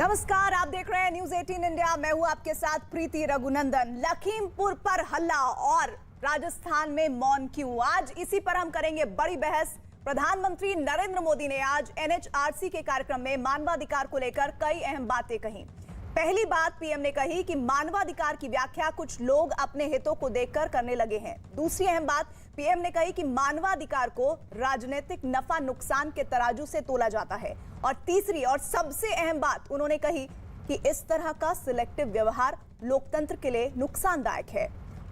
नमस्कार, आप देख रहे हैं न्यूज 18 इंडिया। मैं हूं आपके साथ प्रीति रघुनंदन। लखीमपुर पर हल्ला और राजस्थान में मौन क्यों, आज इसी पर हम करेंगे बड़ी बहस। प्रधानमंत्री नरेंद्र मोदी ने आज एनएचआरसी के कार्यक्रम में मानवाधिकार को लेकर कई अहम बातें कही। पहली बात पीएम ने कही कि मानवाधिकार की व्याख्या कुछ लोग अपने हितों को देखकर करने लगे हैं। दूसरी अहम बात पीएम ने कही कि मानवाधिकार को राजनीतिक नफा नुकसान के तराजू से तोला जाता है। और तीसरी और सबसे अहम बात उन्होंने कही कि इस तरह का सिलेक्टिव व्यवहार लोकतंत्र के लिए नुकसानदायक है।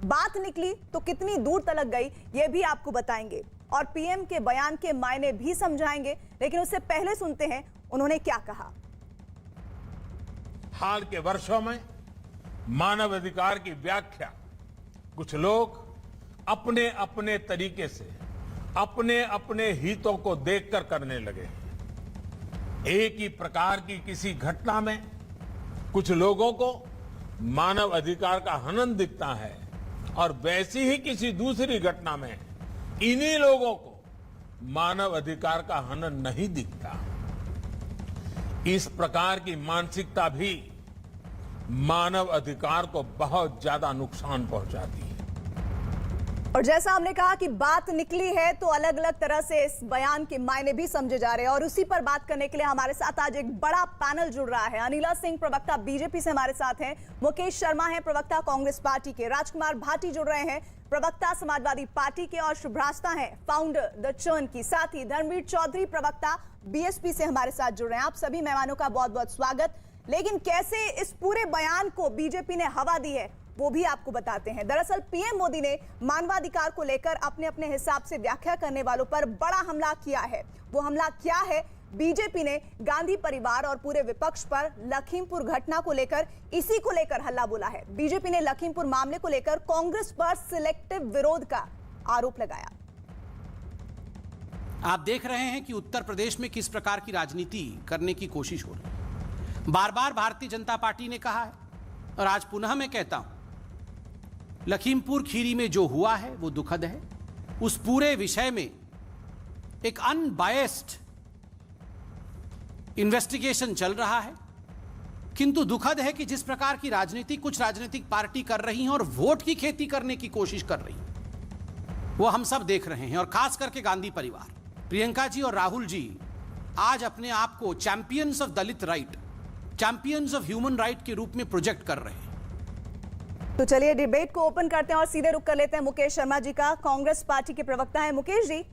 बात निकली तो कितनी दूर तलक गई ये भी आपको बताएंगे और पीएम के बयान के मायने भी समझाएंगे। लेकिन उससे पहले सुनते हैं उन्होंने क्या कहा। हाल के वर्षों में मानवाधिकार की व्याख्या कुछ लोग अपने अपने तरीके से अपने अपने हितों को देखकर करने लगे। एक ही प्रकार की किसी घटना में कुछ लोगों को मानव अधिकार का हनन दिखता है और वैसी ही किसी दूसरी घटना में इन्हीं लोगों को मानव अधिकार का हनन नहीं दिखता। इस प्रकार की मानसिकता भी मानव अधिकार को बहुत ज्यादा नुकसान पहुंचाती है। और जैसा हमने कहा कि बात निकली है तो अलग अलग तरह से इस बयान के मायने भी समझे जा रहे हैं और उसी पर बात करने के लिए हमारे साथ आज एक बड़ा पैनल जुड़ रहा है। अनिला सिंह प्रवक्ता बीजेपी से हमारे साथ हैं, मुकेश शर्मा हैं प्रवक्ता कांग्रेस पार्टी के, राजकुमार भाटी जुड़ रहे हैं प्रवक्ता समाजवादी पार्टी के और शुभ्रास्ता हैं फाउंडर द चर्न की। साथ ही धर्मवीर चौधरी प्रवक्ता बीएसपी से हमारे साथ जुड़ रहे हैं। आप सभी मेहमानों का बहुत बहुत स्वागत। लेकिन कैसे इस पूरे बयान को बीजेपी ने हवा दी है वो भी आपको बताते हैं। दरअसल पीएम मोदी ने मानवाधिकार को लेकर अपने अपने हिसाब से व्याख्या करने वालों पर बड़ा हमला किया है। वो हमला क्या है? बीजेपी ने गांधी परिवार और पूरे विपक्ष पर लखीमपुर घटना को लेकर इसी को लेकर हल्ला बोला है। बीजेपी ने लखीमपुर मामले को लेकर कांग्रेस पर सिलेक्टिव विरोध का आरोप लगाया। आप देख रहे हैं कि उत्तर प्रदेश में किस प्रकार की राजनीति करने की कोशिश हो रही है। बार बार भारतीय जनता पार्टी ने कहा है और आज पुनः मैं कहता हूं, लखीमपुर खीरी में जो हुआ है वो दुखद है। उस पूरे विषय में एक अनबायस्ड इन्वेस्टिगेशन चल रहा है, किंतु दुखद है कि जिस प्रकार की राजनीति कुछ राजनीतिक पार्टी कर रही हैं और वोट की खेती करने की कोशिश कर रही हैं, वो हम सब देख रहे हैं। और खास करके गांधी परिवार, प्रियंका जी और राहुल जी आज अपने आप को champions of Dalit right, champions of human right के रूप में प्रोजेक्ट कर रहे हैं। तो चलिए डिबेट को ओपन करते हैं और सीधे रुख कर लेते हैं मुकेश शर्मा जी का। कांग्रेस पार्टी के प्रवक्ता हैं मुकेश जी,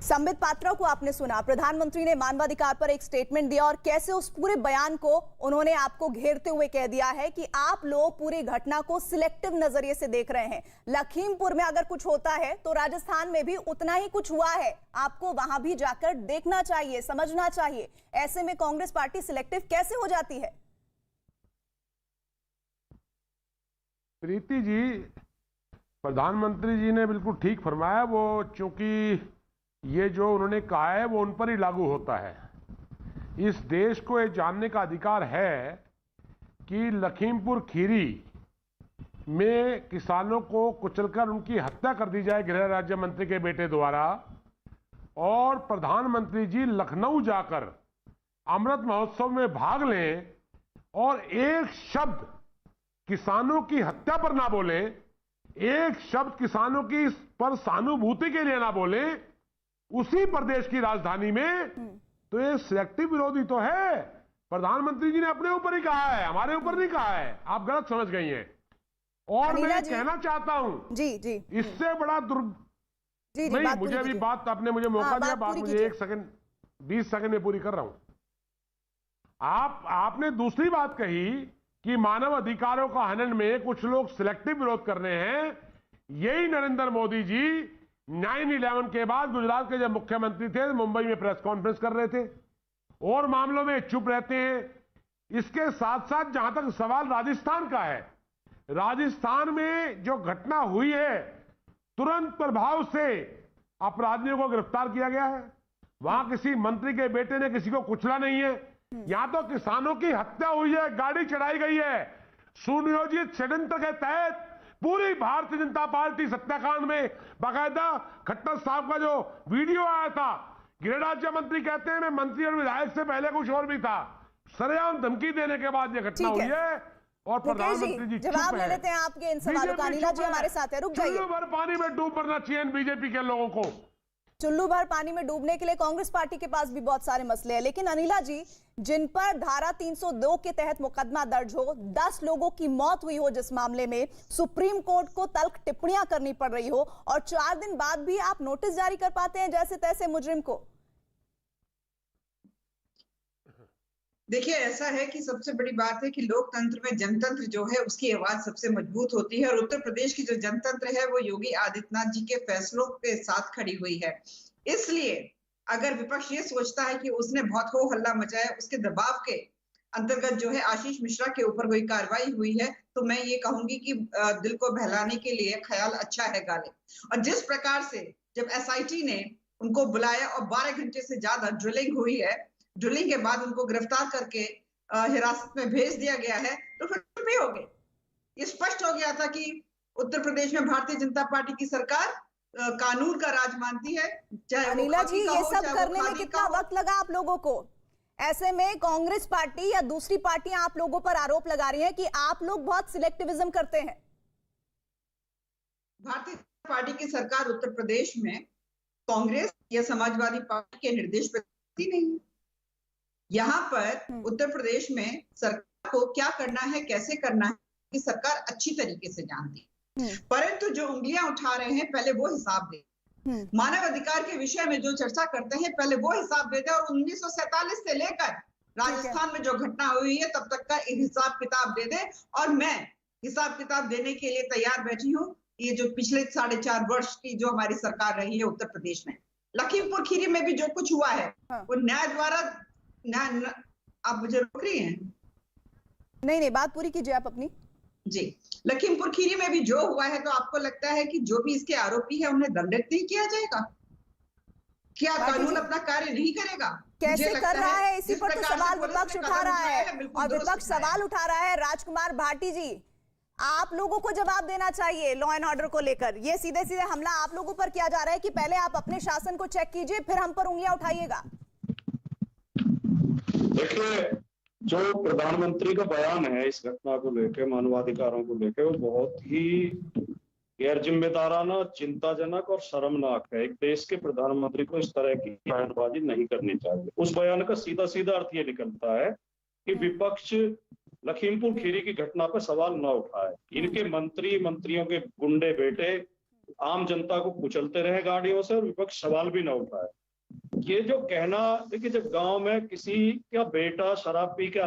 संबित पात्रा को आपने सुना, प्रधानमंत्री ने मानवाधिकार पर एक स्टेटमेंट दिया और कैसे उस पूरे बयान को उन्होंने आपको घेरते हुए कह दिया है कि आप लोग पूरी घटना को सिलेक्टिव नजरिए से देख रहे हैं। लखीमपुर में अगर कुछ होता है तो राजस्थान में भी उतना ही कुछ हुआ है, आपको वहां भी जाकर देखना चाहिए, समझना चाहिए। ऐसे में कांग्रेस पार्टी सिलेक्टिव कैसे हो जाती है? प्रीति जी, प्रधानमंत्री जी ने बिल्कुल ठीक फरमाया। वो चूंकि ये जो उन्होंने कहा है वो उन पर ही लागू होता है। इस देश को ये जानने का अधिकार है कि लखीमपुर खीरी में किसानों को कुचलकर उनकी हत्या कर दी जाए गृह राज्य मंत्री के बेटे द्वारा, और प्रधानमंत्री जी लखनऊ जाकर अमृत महोत्सव में भाग लें और एक शब्द किसानों की हत्या पर ना बोले, एक शब्द किसानों की पर सहानुभूति के लिए ना बोले उसी प्रदेश की राजधानी में, तो ये सिलेक्टिव विरोधी तो है। प्रधानमंत्री जी ने अपने ऊपर ही कहा है, हमारे ऊपर नहीं कहा है। आप गलत समझ गई हैं। और मैं कहना चाहता हूं जी जी इससे बड़ा नहीं, मुझे अभी बात, आपने मुझे मौका दिया, बात मुझे 1 सेकंड 20 सेकंड में पूरी कर रहा हूं। आपने दूसरी बात कही कि मानव अधिकारों का हनन में कुछ लोग सिलेक्टिव विरोध कर रहे हैं। यही नरेंद्र मोदी जी 9/11 के बाद गुजरात के जब मुख्यमंत्री थे मुंबई में प्रेस कॉन्फ्रेंस कर रहे थे और मामलों में चुप रहते हैं। इसके साथ साथ जहां तक सवाल राजस्थान का है, राजस्थान में जो घटना हुई है तुरंत प्रभाव से अपराधियों को गिरफ्तार किया गया है। वहां किसी मंत्री के बेटे ने किसी को कुचला नहीं है। यहां तो किसानों की हत्या हुई है, गाड़ी चढ़ाई गई है। सुनियोजित षड्यंत्र के तहत पूरी भारतीय जनता पार्टी सत्याकांड में बाकायदा खट्टर साहब का जो वीडियो आया था, गृह राज्य मंत्री कहते हैं मैं मंत्री और विधायक से पहले कुछ और भी था। सरेआम धमकी देने के बाद ये घटना ठीक हुई है। है और मुकेश प्रधानमंत्री जी जी जवाब चुप ले है। लेते हैं आपके इन सवालों का। अनिला जी हमारे साथ है, रुक जाइए। चुल्लू भर पानी में डूब मरना चाहिए बीजेपी के लोगों को। चुल्लू भर पानी में डूबने के लिए कांग्रेस पार्टी के पास भी बहुत सारे मसले हैं, लेकिन अनिला जी जिन पर धारा 302 के तहत मुकदमा दर्ज हो, 10 लोगों की मौत हुई हो, जिस मामले में सुप्रीम कोर्ट को तल्ख टिप्पणियां करनी पड़ रही हो और 4 दिन बाद भी आप नोटिस जारी कर पाते हैं जैसे तैसे मुजरिम को। देखिए, ऐसा है कि सबसे बड़ी बात है कि लोकतंत्र में जनतंत्र जो है उसकी आवाज सबसे मजबूत होती है और उत्तर प्रदेश की जो जनतंत्र है वो योगी आदित्यनाथ जी के फैसलों के साथ खड़ी हुई है। इसलिए अगर विपक्ष ये सोचता है कि उसने बहुत हो हल्ला मचाया, उसके दबाव के अंतर्गत जो है आशीष मिश्रा के ऊपर कोई कार्रवाई हुई है, तो मैं ये कहूंगी कि दिल को बहलाने के लिए ख्याल अच्छा है गाले। और जिस प्रकार से जब एसआईटी ने उनको बुलाया और 12 घंटे से ज्यादा ड्रिलिंग हुई है, ड्रिलिंग के बाद उनको गिरफ्तार करके हिरासत में भेज दिया गया है, तो फिर चुप ही हो गए। ये स्पष्ट हो गया था कि उत्तर प्रदेश में भारतीय जनता पार्टी की सरकार कानून का राज मानती है। चाहे अनिला जी, ये सब करने में कितना वक्त वक्त लगा आप लोगों को? ऐसे में कांग्रेस पार्टी या दूसरी पार्टियां आप लोगों पर आरोप लगा रही हैं कि आप लोग बहुत सिलेक्टिविज्म करते हैं। भारतीय जनता पार्टी की सरकार उत्तर प्रदेश में कांग्रेस या समाजवादी पार्टी के निर्देश पर नहीं है। यहाँ पर उत्तर प्रदेश में सरकार को क्या करना है, कैसे करना है, कि सरकार अच्छी तरीके से जानती है, परंतु जो उंगलियां उठा रहे हैं पहले वो हिसाब दे। मानव अधिकार के विषय में जो चर्चा करते हैं पहले वो हिसाब देते हैं और 1947 से लेकर राजस्थान में जो घटना हुई है तब तक का हिसाब किताब दे दे। और मैं हिसाब किताब देने के लिए तैयार बैठी हूँ। ये जो पिछले 4.5 वर्ष की जो हमारी सरकार रही है उत्तर प्रदेश में, लखीमपुर खीरी में भी जो कुछ हुआ है वो न्याय द्वारा आप मुझे रोक रही हैं? नहीं, बात पूरी कीजिए आप अपनी। जी, लखीमपुर खीरी में भी जो हुआ है, तो आपको लगता है कि जो भी इसके आरोपी है उन्हें दंडित नहीं किया जाएगा? क्या कानून अपना कार्य नहीं करेगा? कैसे कर रहा है, इसी पर तो सवाल विपक्ष उठा रहा है और विपक्ष सवाल उठा रहा है। राजकुमार भाटी जी, आप लोगों को जवाब देना चाहिए लॉ एंड ऑर्डर को लेकर। ये सीधे सीधे हमला आप लोगों पर किया जा रहा है कि पहले आप अपने शासन को चेक कीजिए फिर हम पर उंगलियां उठाइएगा। देखिए, जो प्रधानमंत्री का बयान है इस घटना को लेकर, मानवाधिकारों को लेकर, वो बहुत ही गैर जिम्मेदाराना, चिंताजनक और शर्मनाक है। एक देश के प्रधानमंत्री को इस तरह की बयानबाजी नहीं करनी चाहिए। उस बयान का सीधा सीधा अर्थ ये निकलता है कि विपक्ष लखीमपुर खीरी की घटना पर सवाल न उठाए। इनके मंत्रियों के गुंडे बेटे आम जनता को कुचलते रहे गाड़ियों से और विपक्ष सवाल भी न उठाए। ये जो कहना, देखिए, जब गांव में किसी का बेटा शराब पी के